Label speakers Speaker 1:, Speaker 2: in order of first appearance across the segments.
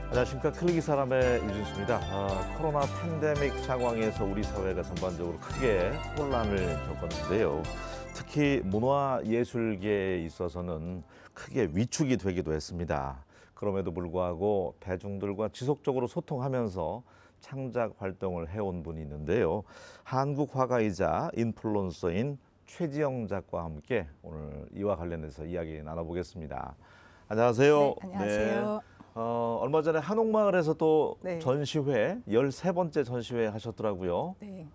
Speaker 1: 안녕하십니까. 클릭이 사람의 유진수입니다. 코로나 팬데믹 상황에서 우리 사회가 전반적으로 크게 혼란을 겪었는데요. 특히 문화예술계에 있어서는 크게 위축이 되기도 했습니다. 그럼에도 불구하고 대중들과 지속적으로 소통하면서 창작 활동을 해온 분이 있는데요. 한국 화가이자 인플루언서인 최지영 작가와 함께 오늘 이와 관련해서 이야기 나눠보겠습니다. 안녕하세요.
Speaker 2: 네, 안녕하세요.
Speaker 1: 얼마 전에 한옥마을에서 또
Speaker 2: 네.
Speaker 1: 전시회, 13번째 전시회 하셨더라고요.
Speaker 2: 네.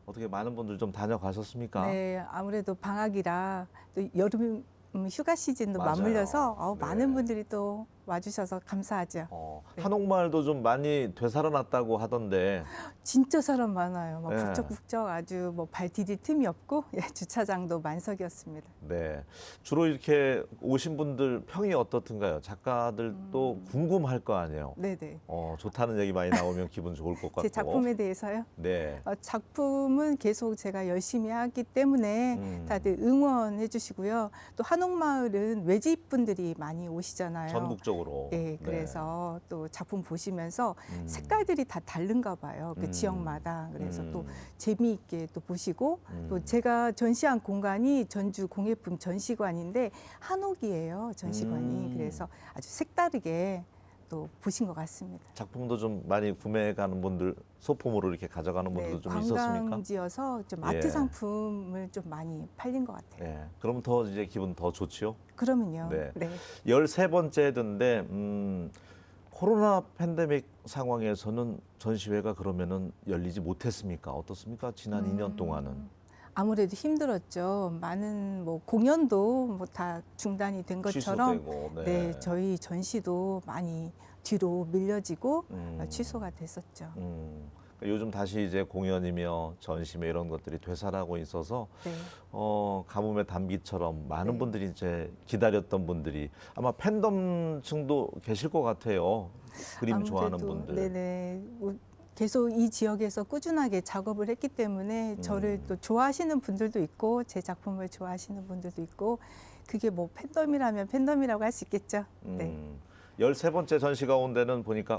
Speaker 1: 어떻게 많은 분들 좀 다녀가셨습니까?
Speaker 2: 네, 아무래도 방학이라 또 여름 휴가 시즌도
Speaker 1: 맞아요.
Speaker 2: 맞물려서
Speaker 1: 네.
Speaker 2: 많은 분들이 또 와주셔서 감사하죠. 네.
Speaker 1: 한옥마을도 좀 많이 되살아났다고 하던데.
Speaker 2: 진짜 사람 많아요. 막
Speaker 1: 네.
Speaker 2: 북적북적 아주 뭐 발 디딜 틈이 없고 주차장도 만석이었습니다.
Speaker 1: 네. 주로 이렇게 오신 분들 평이 어떻든가요? 작가들도 궁금할 거 아니에요.
Speaker 2: 네네.
Speaker 1: 좋다는 얘기 많이 나오면 기분 좋을 것 같고.
Speaker 2: 제 작품에 대해서요.
Speaker 1: 네.
Speaker 2: 작품은 계속 제가 열심히 하기 때문에 다들 응원해 주시고요. 또 한옥마을은 외집 분들이 많이 오시잖아요.
Speaker 1: 전국적으로.
Speaker 2: 네, 그래서 또 작품 보시면서 색깔들이 다 다른가 봐요. 그 지역마다. 그래서 또 재미있게 또 보시고 또 제가 전시한 공간이 전주 공예품 전시관인데 한옥이에요. 전시관이. 그래서 아주 색다르게 또 보신 것 같습니다.
Speaker 1: 작품도 좀 많이 구매해 가는 분들, 소품으로 이렇게 가져가는 분들도 좀 있었습니까?
Speaker 2: 관광지여서 좀 아트
Speaker 1: 예.
Speaker 2: 상품을 좀 많이 팔린 것 같아요.
Speaker 1: 네. 그럼 더 이제 기분 더 좋지요?
Speaker 2: 그러면요.
Speaker 1: 네.
Speaker 2: 네.
Speaker 1: 13번째던데 코로나 팬데믹 상황에서는 전시회가 그러면은 열리지 못했습니까? 어떻습니까? 지난 2년 동안은.
Speaker 2: 아무래도 힘들었죠. 많은 뭐 공연도 뭐 다 중단이 된 것처럼
Speaker 1: 취소되고.
Speaker 2: 네, 저희 전시도 많이 뒤로 밀려지고
Speaker 1: 음.
Speaker 2: 취소가 됐었죠.
Speaker 1: 요즘 다시 이제 공연이며 전시회 이런 것들이 되살아나고 있어서
Speaker 2: 네.
Speaker 1: 가뭄의 단비처럼 많은
Speaker 2: 네.
Speaker 1: 분들이 이제 기다렸던 분들이 아마 팬덤층도 계실 것 같아요. 그림 좋아하는 분들.
Speaker 2: 네네. 뭐 계속 이 지역에서 꾸준하게 작업을 했기 때문에 저를 또 좋아하시는 분들도 있고 제 작품을 좋아하시는 분들도 있고 그게 뭐 팬덤이라면 팬덤이라고 할 수 있겠죠. 네.
Speaker 1: 13번째 전시 가운데는 보니까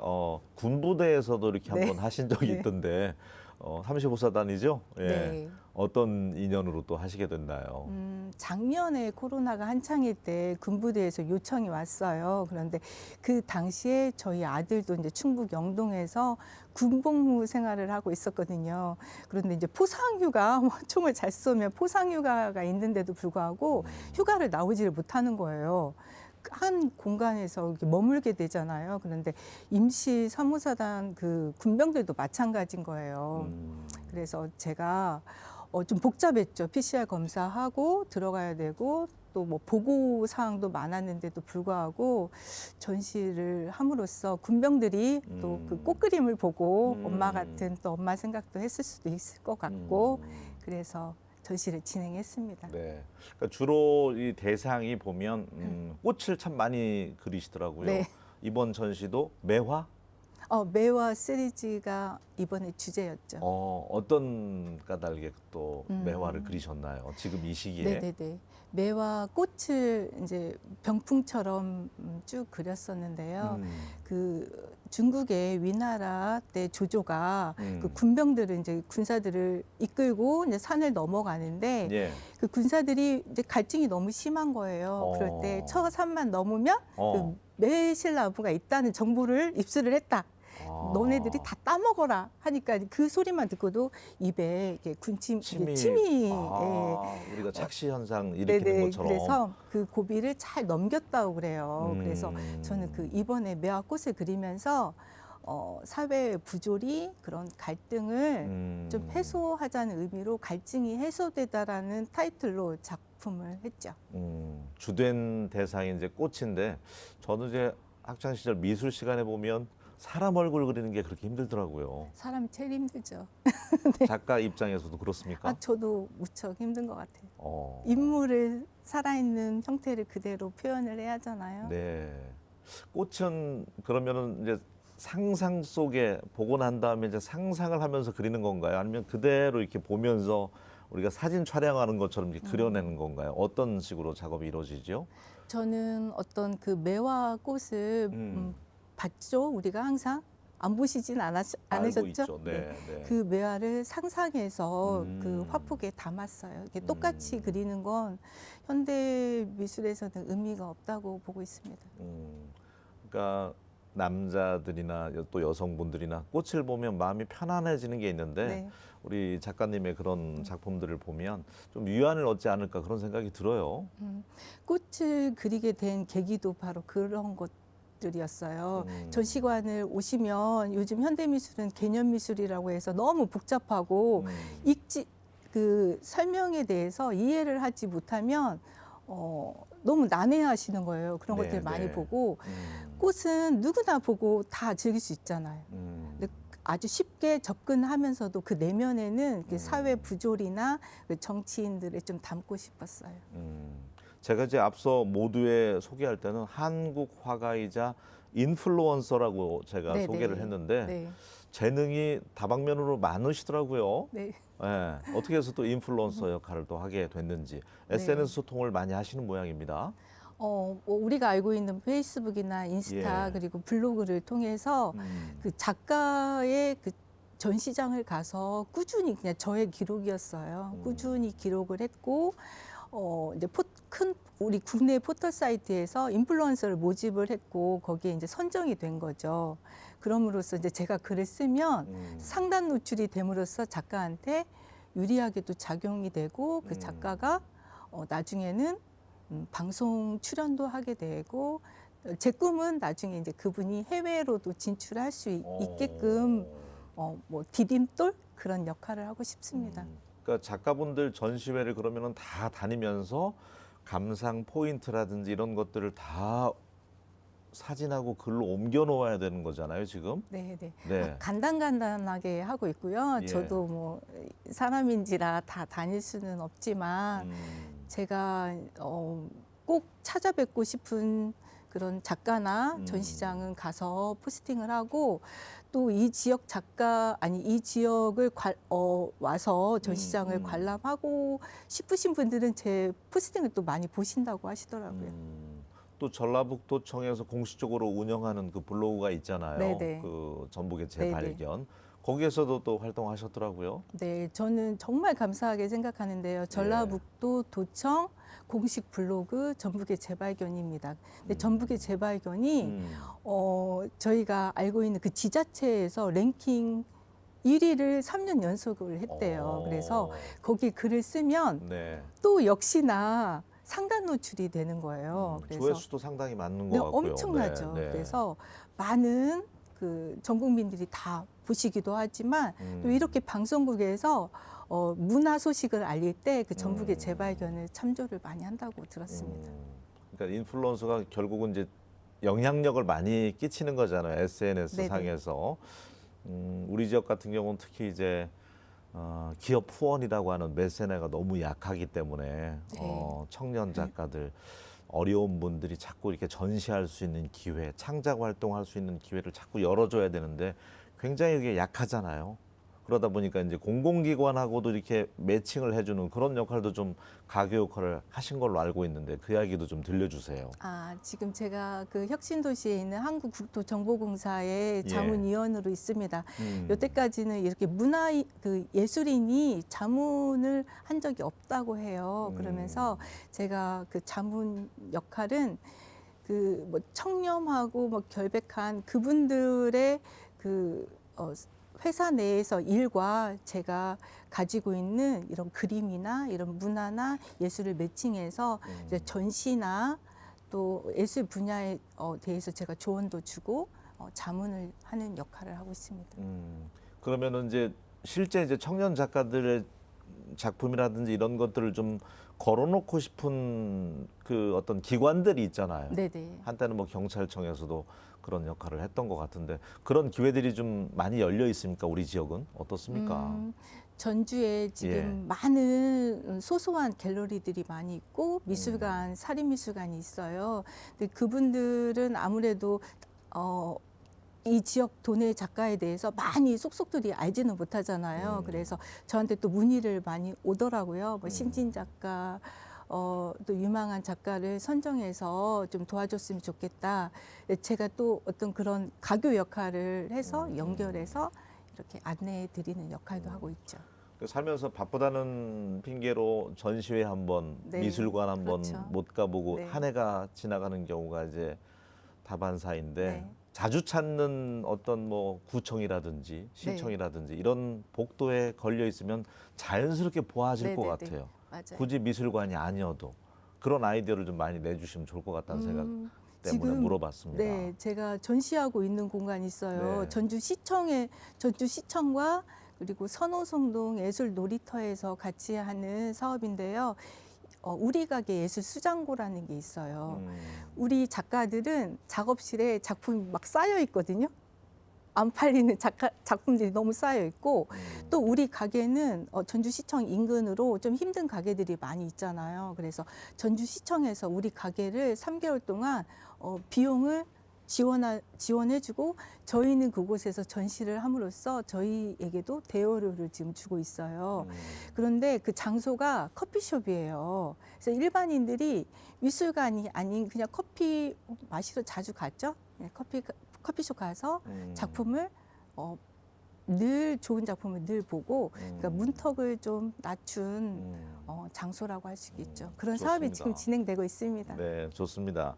Speaker 1: 군부대에서도 이렇게
Speaker 2: 네.
Speaker 1: 한번 하신 적이
Speaker 2: 네.
Speaker 1: 있던데 35사단이죠? 예.
Speaker 2: 네.
Speaker 1: 어떤 인연으로 또 하시게 됐나요?
Speaker 2: 작년에 코로나가 한창일 때 군부대에서 요청이 왔어요. 그런데 그 당시에 저희 아들도 이제 충북 영동에서 군복무 생활을 하고 있었거든요. 그런데 이제 포상휴가, 총을 잘 쏘면 포상휴가가 있는데도 불구하고 휴가를 나오지를 못하는 거예요. 한 공간에서 이렇게 머물게 되잖아요. 그런데 임시 사무사단 그 군병들도 마찬가지인 거예요. 그래서 제가 좀 복잡했죠. PCR 검사하고 들어가야 되고 또 뭐 보고 사항도 많았는데도 불구하고 전시를 함으로써 군병들이 또 그 꽃그림을 보고 엄마 같은 또 엄마 생각도 했을 수도 있을 것 같고 그래서 전시를 진행했습니다.
Speaker 1: 네. 그러니까 주로 이 대상이 보면 꽃을 참 많이 그리시더라고요.
Speaker 2: 네.
Speaker 1: 이번 전시도 매화?
Speaker 2: 매화 시리즈가 이번에 주제였죠.
Speaker 1: 어떤 까닭에 또 매화를 그리셨나요? 지금 이 시기에?
Speaker 2: 네네네. 매화 꽃을 이제 병풍처럼 쭉 그렸었는데요. 그 중국의 위나라 때 조조가 그 군병들을 이제 군사들을 이끌고 이제 산을 넘어가는데
Speaker 1: 예.
Speaker 2: 그 군사들이 이제 갈증이 너무 심한 거예요. 그럴 때 저 산만 넘으면 그 매실나무가 있다는 정보를 입수를 했다. 너네들이 다 따먹어라 하니까 그 소리만 듣고도 입에 이렇게 침이
Speaker 1: 우리가 착시 현상 일으키는
Speaker 2: 네네.
Speaker 1: 것처럼.
Speaker 2: 그래서 그 고비를 잘 넘겼다고 그래요. 그래서 저는 그 이번에 매화꽃을 그리면서 사회 부조리 그런 갈등을 좀 해소하자는 의미로 갈증이 해소되다라는 타이틀로 작품을 했죠.
Speaker 1: 주된 대상이 이제 꽃인데 저는 이제 학창 시절 미술 시간에 보면 사람 얼굴 그리는 게 그렇게 힘들더라고요.
Speaker 2: 사람이 제일 힘들죠.
Speaker 1: 작가 입장에서도 그렇습니까?
Speaker 2: 저도 무척 힘든 것 같아요.
Speaker 1: 어.
Speaker 2: 인물을 살아있는 형태를 그대로 표현을 해야 하잖아요.
Speaker 1: 네. 꽃은 그러면은 이제 상상 속에 보고 난 다음에 이제 상상을 하면서 그리는 건가요? 아니면 그대로 이렇게 보면서 우리가 사진 촬영하는 것처럼 이렇게 그려내는 건가요? 어떤 식으로 작업이 이루어지죠?
Speaker 2: 저는 어떤 그 매화 꽃을 봤죠. 우리가 항상 안 보시진
Speaker 1: 알고
Speaker 2: 않으셨죠?
Speaker 1: 있죠. 네, 네.
Speaker 2: 그 매화를 상상해서 그
Speaker 1: 음.
Speaker 2: 화폭에 담았어요. 이게 똑같이 그리는 건 현대 미술에서는 의미가 없다고 보고 있습니다.
Speaker 1: 그러니까 남자들이나 또 여성분들이나 꽃을 보면 마음이 편안해지는 게 있는데
Speaker 2: 네.
Speaker 1: 우리 작가님의 그런 작품들을 보면 좀 위안을 얻지 않을까 그런 생각이 들어요.
Speaker 2: 꽃을 그리게 된 계기도 바로 그런 것들이었어요. 전시관을 오시면 요즘 현대미술은 개념미술이라고 해서 너무 복잡하고 읽지 그 설명에 대해서 이해를 하지 못하면 너무 난해하시는 거예요. 그런
Speaker 1: 네,
Speaker 2: 것들 많이
Speaker 1: 네.
Speaker 2: 보고 꽃은 누구나 보고 다 즐길 수 있잖아요. 근데 아주 쉽게 접근하면서도 그 내면에는 그 사회 부조리나 그 정치인들을 좀 담고 싶었어요.
Speaker 1: 제가 이제 앞서 모두에 소개할 때는 한국 화가이자 인플루언서라고 제가
Speaker 2: 네,
Speaker 1: 소개를
Speaker 2: 네.
Speaker 1: 했는데
Speaker 2: 네.
Speaker 1: 재능이 다방면으로 많으시더라고요.
Speaker 2: 네.
Speaker 1: 예, 어떻게 해서 또 인플루언서 역할을 또 하게 됐는지
Speaker 2: 네.
Speaker 1: SNS 소통을 많이 하시는 모양입니다.
Speaker 2: 뭐 우리가 알고 있는 페이스북이나 인스타
Speaker 1: 예.
Speaker 2: 그리고 블로그를 통해서 그 작가의 그 전시장을 가서 꾸준히 그냥 저의 기록이었어요. 꾸준히 기록을 했고 이제 큰 우리 국내 포털 사이트에서 인플루언서를 모집을 했고 거기에 이제 선정이 된 거죠. 그럼으로써 이제 제가 글을 쓰면 상단 노출이 됨으로써 작가한테 유리하게도 작용이 되고 그 작가가 나중에는 방송 출연도 하게 되고 제 꿈은 나중에 이제 그분이 해외로도 진출할 수 있게끔 뭐 디딤돌 그런 역할을 하고 싶습니다.
Speaker 1: 그러니까 작가분들 전시회를 그러면은 다 다니면서 감상 포인트라든지 이런 것들을 다 사진하고 글로 옮겨 놓아야 되는 거잖아요, 지금.
Speaker 2: 네, 네.
Speaker 1: 네.
Speaker 2: 간단간단하게 하고 있고요.
Speaker 1: 예.
Speaker 2: 저도 뭐 사람인지라 다 다닐 수는 없지만 제가 꼭 찾아뵙고 싶은 그런 작가나 전시장은 가서 포스팅을 하고 또 이 지역 작가 아니 이 지역을 와서 전시장을 관람하고 싶으신 분들은 제 포스팅을 또 많이 보신다고 하시더라고요.
Speaker 1: 또 전라북도청에서 공식적으로 운영하는 그 블로그가 있잖아요.
Speaker 2: 네네.
Speaker 1: 그 전북의
Speaker 2: 네네.
Speaker 1: 재발견. 거기에서도 또 활동하셨더라고요.
Speaker 2: 네, 저는 정말 감사하게 생각하는데요. 전라북도 도청 공식 블로그 전북의 재발견입니다. 근데 전북의 재발견이 저희가 알고 있는 그 지자체에서 랭킹 1위를 3년 연속을 했대요. 그래서 거기 글을 쓰면
Speaker 1: 네.
Speaker 2: 또 역시나 상단 노출이 되는 거예요. 그래서
Speaker 1: 조회수도 상당히 많은
Speaker 2: 네,
Speaker 1: 것 같고요.
Speaker 2: 엄청나죠.
Speaker 1: 네, 네.
Speaker 2: 그래서 많은 그 전 국민들이 다 보시기도 하지만 또 이렇게 방송국에서 문화 소식을 알릴 때 그 전북의 재발견을 참조를 많이 한다고 들었습니다.
Speaker 1: 그러니까 인플루언서가 결국은 이제 영향력을 많이 끼치는 거잖아요. SNS
Speaker 2: 네네.
Speaker 1: 상에서. 우리 지역 같은 경우는 특히 이제 기업 후원이라고 하는 매세네가 너무 약하기 때문에 청년 작가들 어려운 분들이 자꾸 이렇게 전시할 수 있는 기회, 창작 활동할 수 있는 기회를 자꾸 열어줘야 되는데 굉장히 이게 약하잖아요. 그러다 보니까 이제 공공기관하고도 이렇게 매칭을 해주는 그런 역할도 좀 가교 역할을 하신 걸로 알고 있는데 그 이야기도 좀 들려주세요.
Speaker 2: 지금 제가 그 혁신도시에 있는 한국국토정보공사의
Speaker 1: 예.
Speaker 2: 자문위원으로 있습니다. 여태까지는 이렇게 그 예술인이 자문을 한 적이 없다고 해요. 그러면서 제가 그 자문 역할은 그 뭐 청렴하고 뭐 결백한 그분들의 그 회사 내에서 일과 제가 가지고 있는 이런 그림이나 이런 문화나 예술을 매칭해서 이제 전시나 또 예술 분야에 대해서 제가 조언도 주고 자문을 하는 역할을 하고 있습니다.
Speaker 1: 그러면은 이제 실제 이제 청년 작가들의 작품이라든지 이런 것들을 좀 걸어놓고 싶은 그 어떤 기관들이 있잖아요.
Speaker 2: 네네.
Speaker 1: 한때는 뭐 경찰청에서도 그런 역할을 했던 것 같은데 그런 기회들이 좀 많이 열려 있습니까? 우리 지역은 어떻습니까?
Speaker 2: 전주에 지금
Speaker 1: 예.
Speaker 2: 많은 소소한 갤러리들이 많이 있고 미술관, 사립미술관이 있어요. 근데 그분들은 아무래도 이 지역 도내 작가에 대해서 많이 속속들이 알지는 못하잖아요. 그래서 저한테 또 문의를 많이 오더라고요. 뭐 신진 작가, 또 유망한 작가를 선정해서 좀 도와줬으면 좋겠다. 제가 또 어떤 그런 가교 역할을 해서 연결해서 이렇게 안내해 드리는 역할도 하고 있죠.
Speaker 1: 살면서 바쁘다는 핑계로 전시회 한번,
Speaker 2: 네,
Speaker 1: 미술관 한번
Speaker 2: 그렇죠.
Speaker 1: 못 가보고
Speaker 2: 네.
Speaker 1: 한 해가 지나가는 경우가 이제 다반사인데
Speaker 2: 네.
Speaker 1: 자주 찾는 어떤 뭐 구청이라든지 시청이라든지 이런 복도에 걸려 있으면 자연스럽게 보아질
Speaker 2: 네,
Speaker 1: 것
Speaker 2: 네, 네.
Speaker 1: 같아요.
Speaker 2: 맞아요.
Speaker 1: 굳이 미술관이 아니어도 그런 아이디어를 좀 많이 내주시면 좋을 것 같다는 생각 때문에 물어봤습니다.
Speaker 2: 네, 제가 전시하고 있는 공간이 있어요.
Speaker 1: 네.
Speaker 2: 전주시청과 그리고 선호송동 예술 놀이터에서 같이 하는 사업인데요. 우리 가게 예술 수장고라는 게 있어요. 우리 작가들은 작업실에 작품이 막 쌓여 있거든요. 안 팔리는 작품들이 너무 쌓여 있고 또 우리 가게는 전주시청 인근으로 좀 힘든 가게들이 많이 있잖아요. 그래서 전주시청에서 우리 가게를 3개월 동안 비용을 지원해주고 저희는 그곳에서 전시를 함으로써 저희에게도 대여료를 지금 주고 있어요. 그런데 그 장소가 커피숍이에요. 그래서 일반인들이 미술관이 아닌 그냥 커피 마시러 자주 갔죠. 네, 커피숍 가서 작품을 늘 좋은 작품을 늘 보고 그러니까 문턱을 좀 낮춘 장소라고 할 수 있겠죠. 그런 사업이
Speaker 1: 좋습니다.
Speaker 2: 지금 진행되고 있습니다.
Speaker 1: 네, 좋습니다.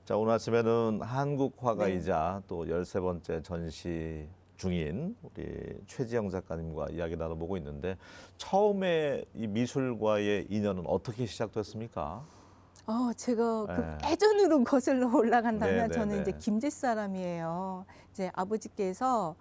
Speaker 1: 자, 오늘 아침에는 한국 화가이자 또 13번째 전시 중인 우리 최지영 작가님과 이야기 나눠보고 있는데 처음에 이 미술과의 인연은 어떻게 시작됐습니까?
Speaker 2: 제가 그
Speaker 1: 네.
Speaker 2: 예전으로 거슬러 올라간다면
Speaker 1: 네, 네,
Speaker 2: 저는 이제
Speaker 1: 네.
Speaker 2: 김제 사람이에요. 이제 아버지께서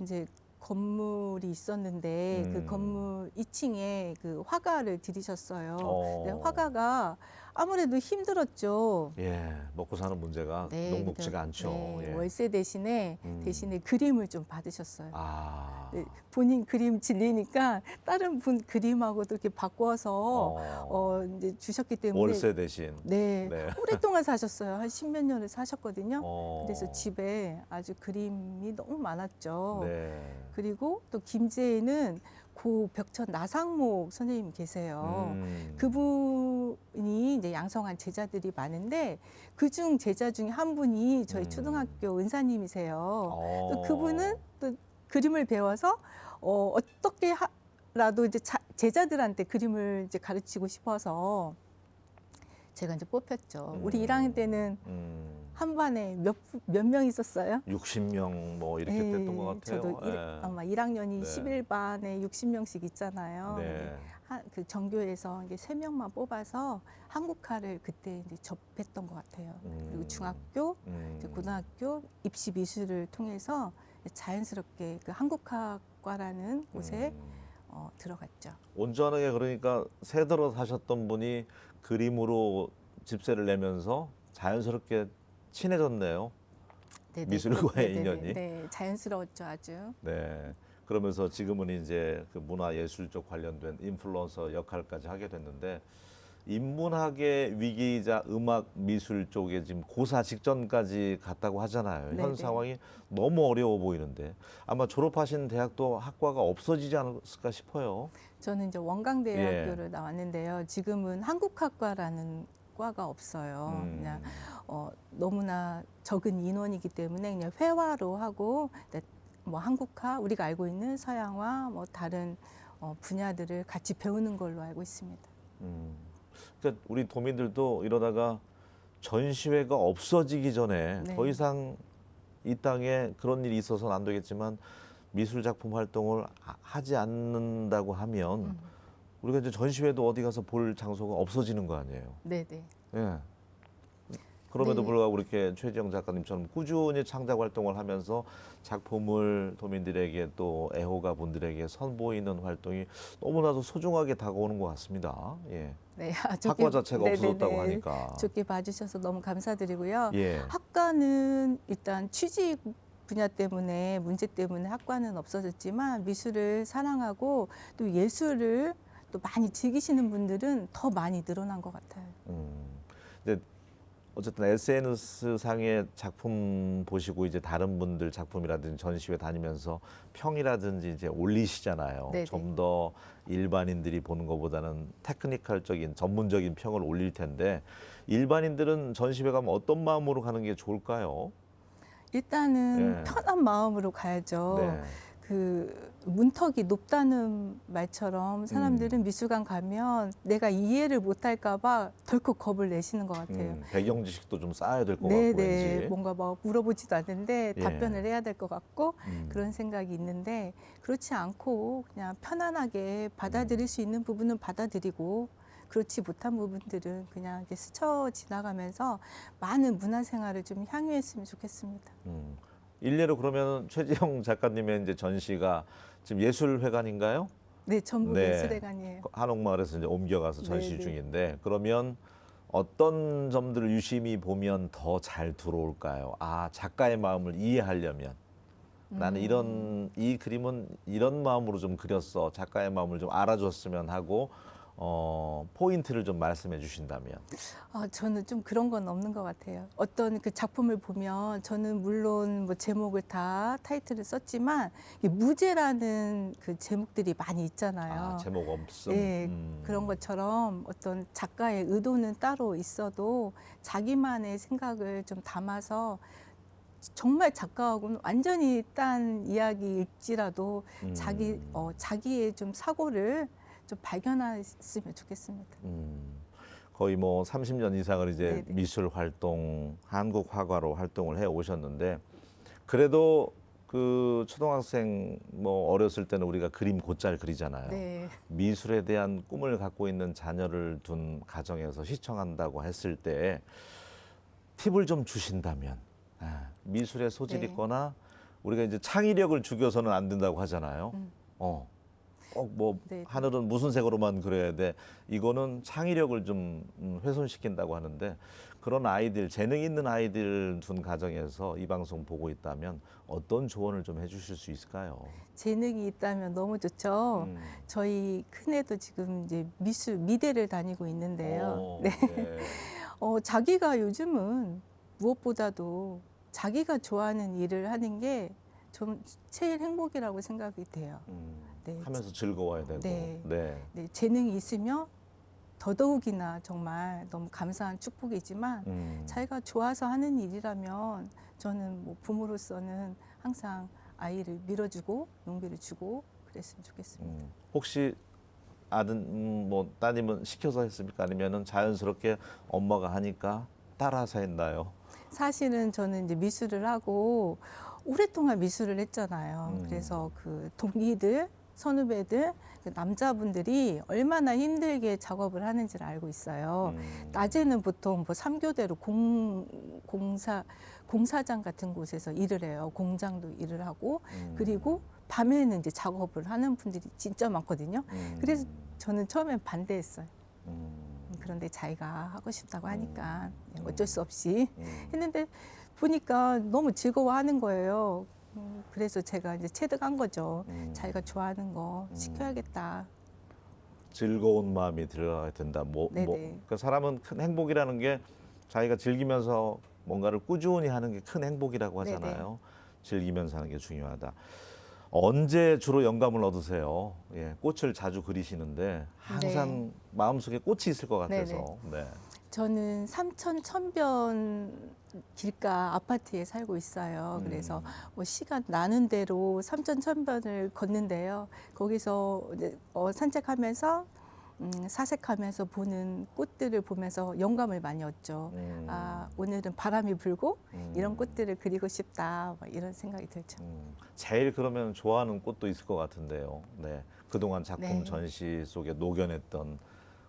Speaker 2: 이제 건물이 있었는데 그 건물 2층에 그 화가를 들이셨어요. 근데 화가가 아무래도 힘들었죠.
Speaker 1: 예, 먹고 사는 문제가 녹록지가 않죠.
Speaker 2: 네,
Speaker 1: 예.
Speaker 2: 월세 대신에 그림을 좀 받으셨어요.
Speaker 1: 아,
Speaker 2: 네, 본인 그림 질리니까 다른 분 그림하고도 이렇게 바꿔서 이제 주셨기 때문에
Speaker 1: 월세 대신.
Speaker 2: 네,
Speaker 1: 네.
Speaker 2: 오랫동안 사셨어요. 한 10몇 년을 사셨거든요.
Speaker 1: 어,
Speaker 2: 그래서 집에 아주 그림이 너무 많았죠.
Speaker 1: 네.
Speaker 2: 그리고 또 김제에는 고 벽천 나상목 선생님 계세요. 그분이 이제 양성한 제자들이 많은데 그중 제자 중에 한 분이 저희 초등학교 은사님이세요. 또 그분은 또 그림을 배워서 어떻게 라도 이제 제자들한테 그림을 이제 가르치고 싶어서 제가 이제 뽑혔죠. 우리 1학년 때는 한 반에 몇 명 있었어요?
Speaker 1: 60명 뭐 이렇게
Speaker 2: 네,
Speaker 1: 됐던 것 같아요.
Speaker 2: 저도 아마 1학년이
Speaker 1: 네.
Speaker 2: 11반에 60명씩 있잖아요.
Speaker 1: 네.
Speaker 2: 그 전교에서 이제 3명만 뽑아서 한국화를 그때 이제 접했던 것 같아요. 그리고 중학교, 이제 고등학교 입시 미술을 통해서 자연스럽게 그 한국화과라는 곳에 들어갔죠.
Speaker 1: 온전하게 그러니까 새들어 사셨던 분이 그림으로 집세를 내면서 자연스럽게 친해졌네요.
Speaker 2: 네네.
Speaker 1: 미술과의
Speaker 2: 네네네.
Speaker 1: 인연이.
Speaker 2: 네, 자연스러웠죠, 아주.
Speaker 1: 네. 그러면서 지금은 이제 그 문화예술 쪽 관련된 인플루언서 역할까지 하게 됐는데 인문학의 위기이자 음악 미술 쪽에 지금 고사 직전까지 갔다고 하잖아요. 현
Speaker 2: 네네.
Speaker 1: 상황이 너무 어려워 보이는데 아마 졸업하신 대학도 학과가 없어지지 않을까 싶어요.
Speaker 2: 저는 이제 원광대학교를 나왔는데요. 지금은 한국학과라는 과가 없어요. 그냥 너무나 적은 인원이기 때문에 그냥 회화로 하고 뭐 한국화, 우리가 알고 있는 서양화, 뭐 다른 분야들을 같이 배우는 걸로 알고 있습니다.
Speaker 1: 그러니까 우리 도민들도 이러다가 전시회가 없어지기 전에
Speaker 2: 네.
Speaker 1: 더 이상 이 땅에 그런 일이 있어서는 안 되겠지만 미술 작품 활동을 하지 않는다고 하면 우리가 이제 전시회도 어디 가서 볼 장소가 없어지는 거 아니에요.
Speaker 2: 네네.
Speaker 1: 예. 그럼에도
Speaker 2: 네.
Speaker 1: 불구하고 이렇게 최지영 작가님처럼 꾸준히 창작 활동을 하면서 작품을 도민들에게 또 애호가 분들에게 선보이는 활동이 너무나도 소중하게 다가오는 것 같습니다. 예.
Speaker 2: 네,
Speaker 1: 학과 자체가 없어졌다고 하니까.
Speaker 2: 좋게 봐주셔서 너무 감사드리고요.
Speaker 1: 예.
Speaker 2: 학과는 일단 취직 분야 때문에 문제 때문에 학과는 없어졌지만 미술을 사랑하고 또 예술을 또 많이 즐기시는 분들은 더 많이 늘어난 것 같아요.
Speaker 1: 이제 어쨌든 SNS 상의 작품 보시고 이제 다른 분들 작품이라든지 전시회 다니면서 평이라든지 이제 올리시잖아요.
Speaker 2: 네네.
Speaker 1: 좀 더 일반인들이 보는 것보다는 테크니컬적인 전문적인 평을 올릴 텐데 일반인들은 전시회 가면 어떤 마음으로 가는 게 좋을까요?
Speaker 2: 일단은
Speaker 1: 예.
Speaker 2: 편한 마음으로 가야죠.
Speaker 1: 네.
Speaker 2: 그 문턱이 높다는 말처럼 사람들은 미술관 가면 내가 이해를 못할까 봐 덜컥 겁을 내시는 것 같아요.
Speaker 1: 배경 지식도 좀 쌓아야 될 것 같고
Speaker 2: 네네,
Speaker 1: 왠지.
Speaker 2: 뭔가 막 물어보지도 않는데
Speaker 1: 예.
Speaker 2: 답변을 해야 될 것 같고
Speaker 1: 음.
Speaker 2: 그런 생각이 있는데 그렇지 않고 그냥 편안하게 받아들일 수 있는 부분은 받아들이고 그렇지 못한 부분들은 그냥 이렇게 스쳐 지나가면서 많은 문화생활을 좀 향유했으면 좋겠습니다.
Speaker 1: 일례로 그러면 최지영 작가님의 이제 전시가 지금 예술회관인가요?
Speaker 2: 네, 전북
Speaker 1: 네.
Speaker 2: 예술회관이에요.
Speaker 1: 한옥마을에서 이제 옮겨가서 전시
Speaker 2: 네, 네.
Speaker 1: 중인데 그러면 어떤 점들을 유심히 보면 더 잘 들어올까요? 아, 작가의 마음을 이해하려면 나는 이 그림은 이런 마음으로 좀 그렸어. 작가의 마음을 좀 알아줬으면 하고 포인트를 좀 말씀해 주신다면.
Speaker 2: 저는 좀 그런 건 없는 것 같아요. 어떤 그 작품을 보면 저는 물론 뭐 제목을 다 타이틀을 썼지만 이 무제라는 그 제목들이 많이 있잖아요.
Speaker 1: 아, 제목 없음.
Speaker 2: 네, 그런 것처럼 어떤 작가의 의도는 따로 있어도 자기만의 생각을 좀 담아서 정말 작가하고는 완전히 딴 이야기일지라도 자기의 좀 사고를 좀 발견했으면 좋겠습니다.
Speaker 1: 거의 뭐 30년 이상을 이제
Speaker 2: 네네.
Speaker 1: 미술 활동, 한국 화가로 활동을 해 오셨는데 그래도 그 초등학생 뭐 어렸을 때는 우리가 그림 곧잘 그리잖아요.
Speaker 2: 네.
Speaker 1: 미술에 대한 꿈을 갖고 있는 자녀를 둔 가정에서 시청한다고 했을 때 팁을 좀 주신다면 미술에 소질이
Speaker 2: 네.
Speaker 1: 있거나 우리가 이제 창의력을 죽여서는 안 된다고 하잖아요. 꼭 뭐
Speaker 2: 네.
Speaker 1: 하늘은 무슨 색으로만 그려야 돼. 이거는 창의력을 좀 훼손시킨다고 하는데 그런 아이들, 재능 있는 아이들 둔 가정에서 이 방송 보고 있다면 어떤 조언을 좀 해주실 수 있을까요?
Speaker 2: 재능이 있다면 너무 좋죠. 저희 큰애도 지금 이제 미대를 다니고 있는데요. 네.
Speaker 1: 네.
Speaker 2: 자기가 요즘은 무엇보다도 자기가 좋아하는 일을 하는 게 좀 제일 행복이라고 생각이 돼요. 네.
Speaker 1: 하면서 즐거워야 되고.
Speaker 2: 네.
Speaker 1: 네.
Speaker 2: 네, 재능이 있으면 더더욱이나 정말 너무 감사한 축복이지만 자기가 좋아서 하는 일이라면 저는 뭐 부모로서는 항상 아이를 밀어주고 용기를 주고 그랬으면 좋겠습니다.
Speaker 1: 혹시 아들 뭐 따님은 시켜서 했습니까? 아니면은 자연스럽게 엄마가 하니까 따라서 했나요?
Speaker 2: 사실은 저는 이제 미술을 하고 오랫동안 미술을 했잖아요. 그래서 그 동기들, 선후배들, 그 남자분들이 얼마나 힘들게 작업을 하는지를 알고 있어요. 낮에는 보통 뭐 3교대로 공사장 같은 곳에서 일을 해요. 공장도 일을 하고 그리고 밤에는 이제 작업을 하는 분들이 진짜 많거든요. 그래서 저는 처음엔 반대했어요. 그런데 자기가 하고 싶다고 하니까 어쩔 수 없이 했는데 보니까 너무 즐거워하는 거예요. 그래서 제가 이제 체득한 거죠. 자기가 좋아하는 거 시켜야겠다.
Speaker 1: 즐거운 마음이 들어야 된다.
Speaker 2: 네네.
Speaker 1: 그러니까 사람은 큰 행복이라는 게 자기가 즐기면서 뭔가를 꾸준히 하는 게 큰 행복이라고 하잖아요. 즐기면서 하는 게 중요하다. 언제 주로 영감을 얻으세요? 예, 꽃을 자주 그리시는데 항상 마음속에 꽃이 있을 것 같아서. 네.
Speaker 2: 저는 삼천 천변 길가 아파트에 살고 있어요. 그래서 뭐 시간 나는 대로 삼천 천변을 걷는데요. 거기서 이제 산책하면서 사색하면서 보는 꽃들을 보면서 영감을 많이 얻죠. 아, 오늘은 바람이 불고 이런 꽃들을 그리고 싶다. 막 이런 생각이 들죠.
Speaker 1: 제일 그러면 좋아하는 꽃도 있을 것 같은데요. 네. 그동안 작품
Speaker 2: 네.
Speaker 1: 전시 속에 녹여냈던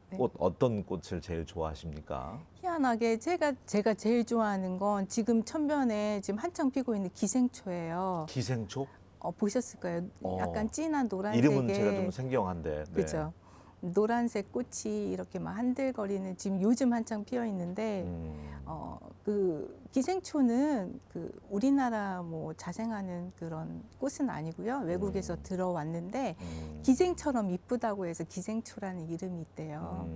Speaker 2: 네.
Speaker 1: 꽃 어떤 꽃을 제일 좋아하십니까?
Speaker 2: 희한하게 제가 제일 좋아하는 건 지금 천변에 지금 한창 피고 있는 기생초예요.
Speaker 1: 기생초?
Speaker 2: 보셨을 거예요.
Speaker 1: 어.
Speaker 2: 약간 진한
Speaker 1: 이름은
Speaker 2: 노란색의
Speaker 1: 제가 좀 생경한데. 네.
Speaker 2: 그죠. 노란색 꽃이 이렇게 막 한들거리는 지금 요즘 한창 피어 있는데 그 기생초는 그 우리나라 뭐 자생하는 그런 꽃은 아니고요. 외국에서 들어왔는데 기생처럼 이쁘다고 해서 기생초라는 이름이 있대요.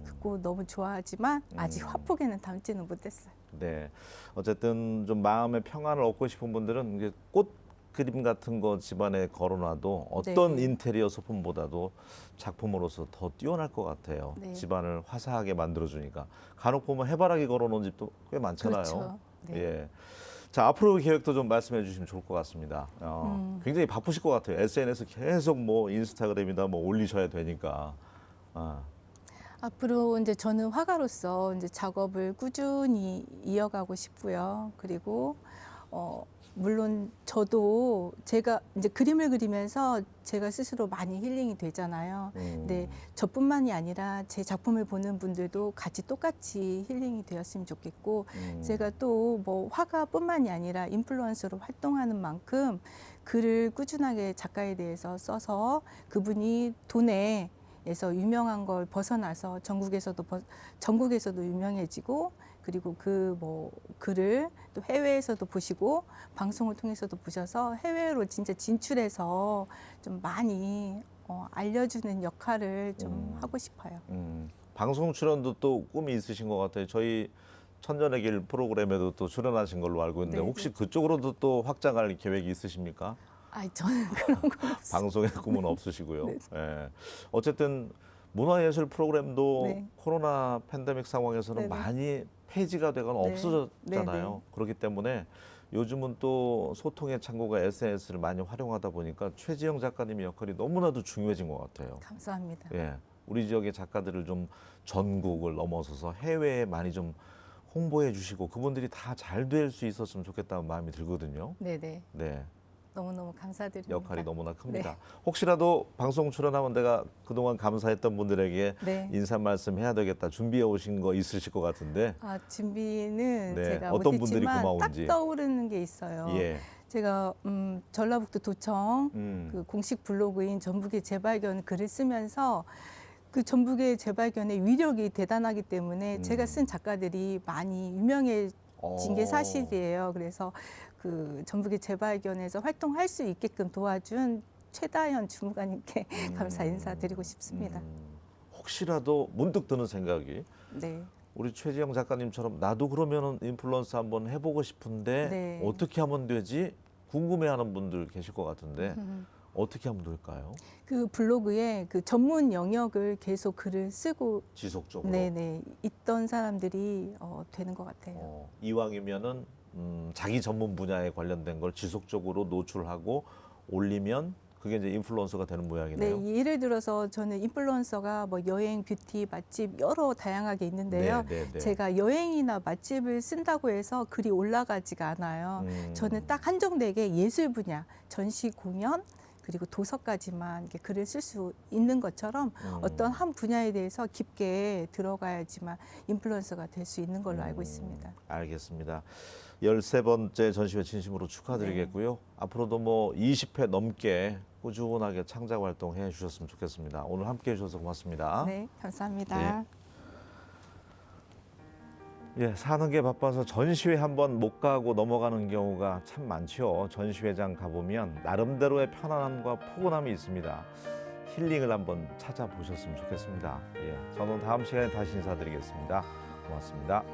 Speaker 2: 그 꽃 너무 좋아하지만 아직 화폭에는 담지는 못했어요.
Speaker 1: 네. 어쨌든 좀 마음의 평안을 얻고 싶은 분들은 이제 꽃 그림 같은 거 집안에 걸어놔도 어떤
Speaker 2: 네.
Speaker 1: 인테리어 소품보다도 작품으로서 더 뛰어날 것 같아요.
Speaker 2: 네.
Speaker 1: 집안을 화사하게 만들어주니까. 간혹 보면 해바라기 걸어놓은 집도 꽤 많잖아요.
Speaker 2: 그렇죠. 네.
Speaker 1: 예. 자, 앞으로 계획도 좀 말씀해 주시면 좋을 것 같습니다. 굉장히 바쁘실 것 같아요. SNS 계속 뭐 인스타그램이다 뭐 올리셔야 되니까.
Speaker 2: 앞으로 이제 저는 화가로서 이제 작업을 꾸준히 이어가고 싶고요. 그리고 물론 저도 제가 이제 그림을 그리면서 제가 스스로 많이 힐링이 되잖아요. 근데 저뿐만이 아니라 제 작품을 보는 분들도 같이 똑같이 힐링이 되었으면 좋겠고, 제가 또 뭐 화가뿐만이 아니라 인플루언서로 활동하는 만큼 글을 꾸준하게 작가에 대해서 써서 그분이 도내에서 유명한 걸 벗어나서 전국에서도 유명해지고, 그리고 그 뭐 글을 또 해외에서도 보시고 방송을 통해서도 보셔서 해외로 진짜 진출해서 좀 많이 알려주는 역할을 좀 하고 싶어요.
Speaker 1: 방송 출연도 또 꿈이 있으신 것 같아요. 저희 천년의 길 프로그램에도 또 출연하신 걸로 알고 있는데
Speaker 2: 네,
Speaker 1: 혹시 그쪽으로도 또 확장할 계획이 있으십니까?
Speaker 2: 아, 저는 그런 건 없어요.
Speaker 1: 방송의 꿈은 없으시고요.
Speaker 2: 네.
Speaker 1: 예. 어쨌든 문화예술 프로그램도
Speaker 2: 네.
Speaker 1: 코로나 팬데믹 상황에서는
Speaker 2: 네네.
Speaker 1: 많이 폐지가 되거나
Speaker 2: 네.
Speaker 1: 없어졌잖아요.
Speaker 2: 네네.
Speaker 1: 그렇기 때문에 요즘은 또 소통의 창구가 SNS를 많이 활용하다 보니까 최지영 작가님의 역할이 너무나도 중요해진 것 같아요.
Speaker 2: 감사합니다.
Speaker 1: 예. 우리 지역의 작가들을 좀 전국을 넘어서서 해외에 많이 좀 홍보해 주시고 그분들이 다 잘 될 수 있었으면 좋겠다는 마음이 들거든요.
Speaker 2: 네네.
Speaker 1: 네.
Speaker 2: 너무너무 감사드립니다.
Speaker 1: 역할이 너무나 큽니다.
Speaker 2: 네.
Speaker 1: 혹시라도 방송 출연하면 내가 그동안 감사했던 분들에게
Speaker 2: 네.
Speaker 1: 인사 말씀 해야 되겠다 준비해 오신 거 있으실 것 같은데
Speaker 2: 아, 준비는
Speaker 1: 네,
Speaker 2: 제가
Speaker 1: 어떤 분들이
Speaker 2: 못했지만
Speaker 1: 고마운지.
Speaker 2: 딱 떠오르는 게 있어요.
Speaker 1: 예.
Speaker 2: 제가 전라북도 도청 그 공식 블로그인 전북의 재발견 글을 쓰면서 그 전북의 재발견의 위력이 대단하기 때문에 제가 쓴 작가들이 많이 유명해진 게 사실이에요. 그래서 그 전북의 재발견에서 활동할 수 있게끔 도와준 최다현 주무관님께 감사 인사드리고 싶습니다.
Speaker 1: 혹시라도 문득 드는 생각이
Speaker 2: 네.
Speaker 1: 우리 최지영 작가님처럼 나도 그러면은 인플루언서 한번 해보고 싶은데
Speaker 2: 네.
Speaker 1: 어떻게 하면 되지? 궁금해하는 분들 계실 것 같은데 어떻게 하면 될까요?
Speaker 2: 그 블로그에 그 전문 영역을 계속 글을 쓰고
Speaker 1: 지속적으로.
Speaker 2: 네네 있던 사람들이 되는 것 같아요.
Speaker 1: 이왕이면은 자기 전문 분야에 관련된 걸 지속적으로 노출하고 올리면 그게 이제 인플루언서가 되는 모양이네요.
Speaker 2: 네, 예를 들어서 저는 인플루언서가 뭐 여행, 뷰티, 맛집 여러 다양하게 있는데요.
Speaker 1: 네, 네, 네.
Speaker 2: 제가 여행이나 맛집을 쓴다고 해서 글이 올라가지가 않아요. 저는 딱 한정되게 예술 분야, 전시 공연, 그리고 도서까지만 이렇게 글을 쓸 수 있는 것처럼 어떤 한 분야에 대해서 깊게 들어가야지만 인플루언서가 될 수 있는 걸로 알고 있습니다.
Speaker 1: 알겠습니다. 13번째 전시회 진심으로 축하드리겠고요. 앞으로도 뭐 20회 넘게 꾸준하게 창작 활동해 주셨으면 좋겠습니다. 오늘 함께 해주셔서 고맙습니다.
Speaker 2: 네, 감사합니다.
Speaker 1: 예, 사는 게 바빠서 전시회 한번 못 가고 넘어가는 경우가 참 많죠. 전시회장 가보면 나름대로의 편안함과 포근함이 있습니다. 힐링을 한번 찾아보셨으면 좋겠습니다. 예, 저는 다음 시간에 다시 인사드리겠습니다. 고맙습니다.